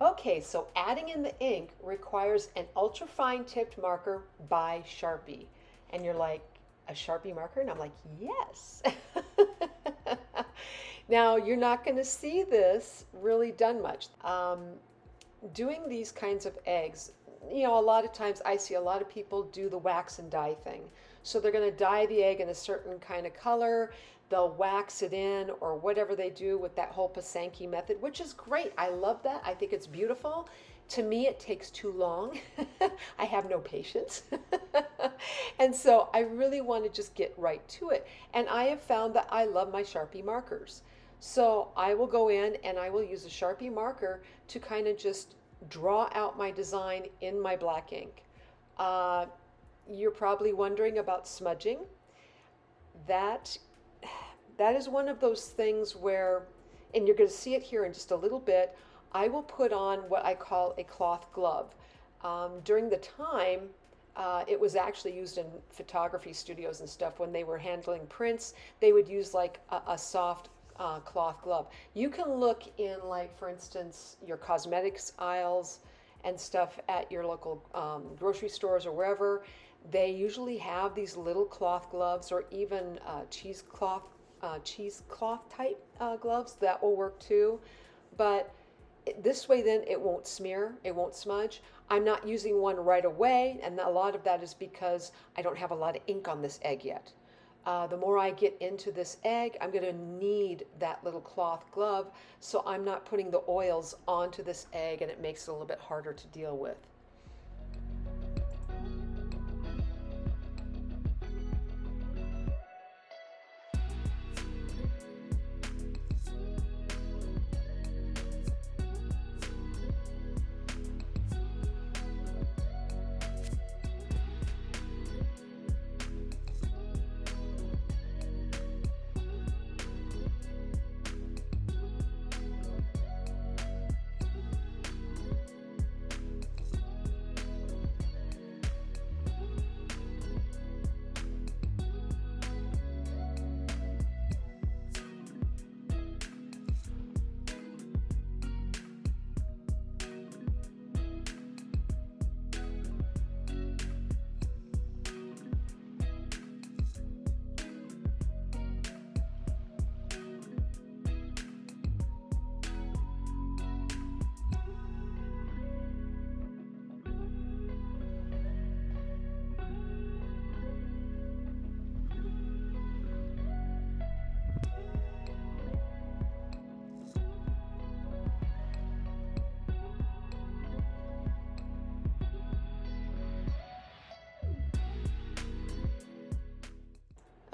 Okay, so adding in the ink requires an ultrafine tipped marker by Sharpie. And you're like, a Sharpie marker? And I'm like, yes. Now, you're not going to see this really done much. Doing these kinds of eggs, a lot of times I see a lot of people do the wax and dye thing. So they're going to dye the egg in a certain kind of color. They'll wax it in or whatever they do with that whole Pasanki method, which is great. I love that. I think it's beautiful. To me, it takes too long. I have no patience. And so I really want to just get right to it. And I have found that I love my Sharpie markers. So I will go in and I will use a Sharpie marker to kind of just draw out my design in my black ink. Uh, you're probably wondering about smudging. That that is one of those things where, and you're going to see it here in just a little bit, I will put on what I call a cloth glove. During the time, it was actually used in photography studios and stuff when they were handling prints. They would use like a soft cloth glove. You can look in, like, for instance, your cosmetics aisles and stuff at your local grocery stores or wherever. They usually have these little cloth gloves, or even cheesecloth type gloves that will work too. But this way, then it won't smear, it won't smudge. I'm not using one right away, and a lot of that is because I don't have a lot of ink on this egg yet. The more I get into this egg, I'm going to need that little cloth glove, so I'm not putting the oils onto this egg, and it makes it a little bit harder to deal with.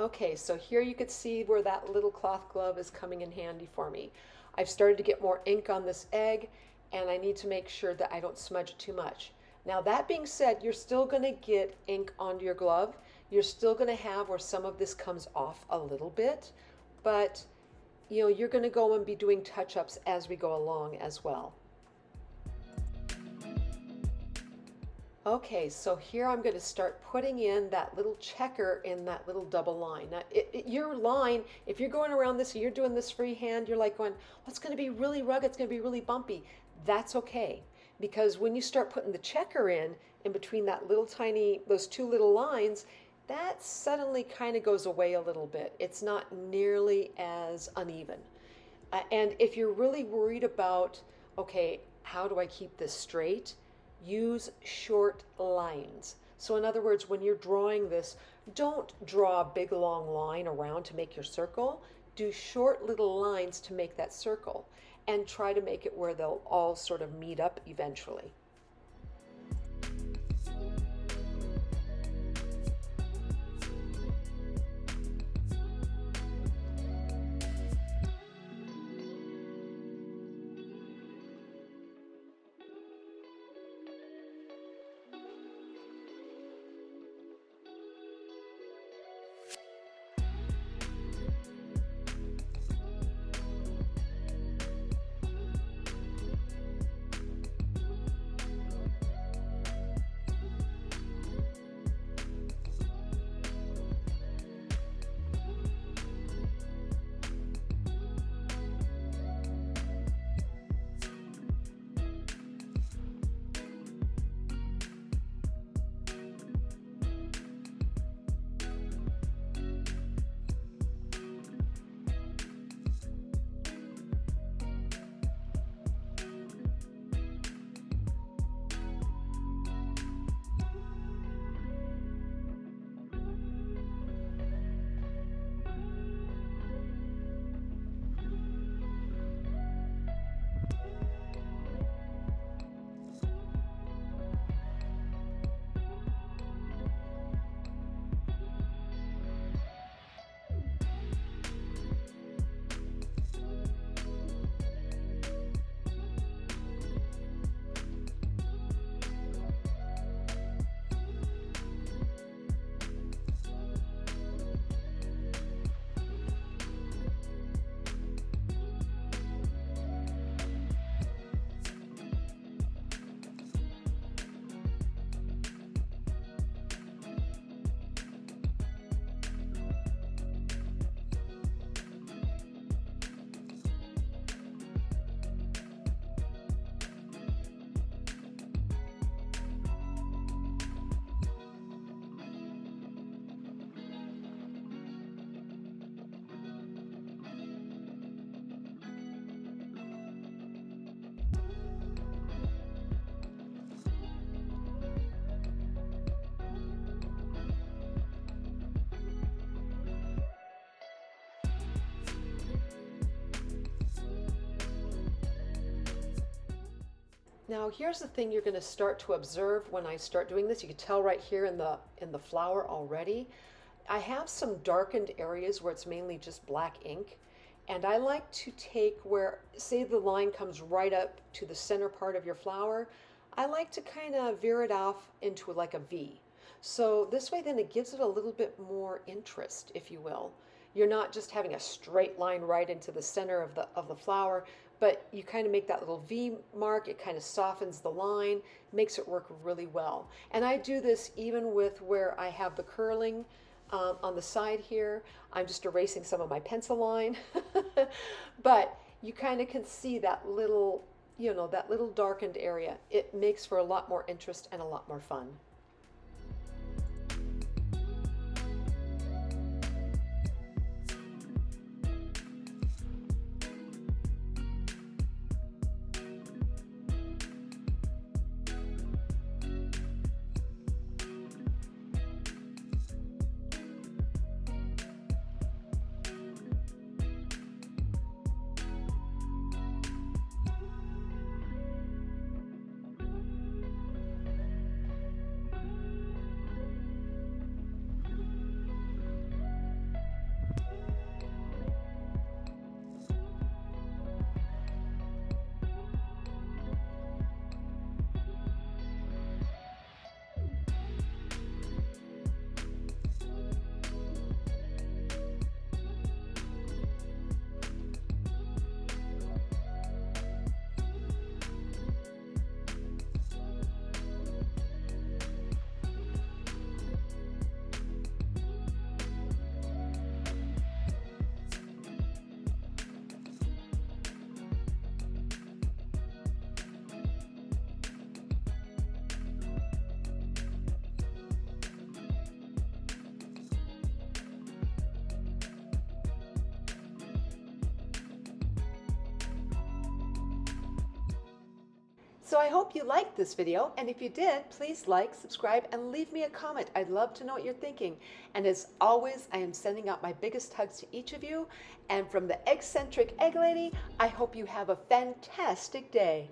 Okay, so here you could see where that little cloth glove is coming in handy for me. I've started to get more ink on this egg, and I need to make sure that I don't smudge it too much. Now, that being said, you're still going to get ink onto your glove. You're still going to have where some of this comes off a little bit, but you're going to go and be doing touch-ups as we go along as well. Okay, so here I'm going to start putting in that little checker in that little double line. Now, your line, if you're going around this and you're doing this freehand, you're like going, well, it's going to be really rugged, it's going to be really bumpy. That's okay, because when you start putting the checker in between that little tiny, those two little lines, that suddenly kind of goes away a little bit. It's not nearly as uneven. And if you're really worried about, okay, how do I keep this straight? Use short lines. So in other words, when you're drawing this, don't draw a big long line around to make your circle. Do short little lines to make that circle, and try to make it where they'll all sort of meet up eventually. Now here's the thing you're going to start to observe when I start doing this. You can tell right here in the flower already. I have some darkened areas where it's mainly just black ink. And I like to take where, say the line comes right up to the center part of your flower, I like to kind of veer it off into like a V. So this way then it gives it a little bit more interest, if you will. You're not just having a straight line right into the center of the flower, but you kind of make that little V mark. It kind of softens the line, makes it work really well. And I do this even with where I have the curling on the side here. I'm just erasing some of my pencil line. But you kind of can see that little, that little darkened area. It makes for a lot more interest and a lot more fun. So I hope you liked this video, and if you did, please like, subscribe, and leave me a comment. I'd love to know what you're thinking. And as always, I am sending out my biggest hugs to each of you. And from the Eggcentric Egg Lady, I hope you have a fantastic day.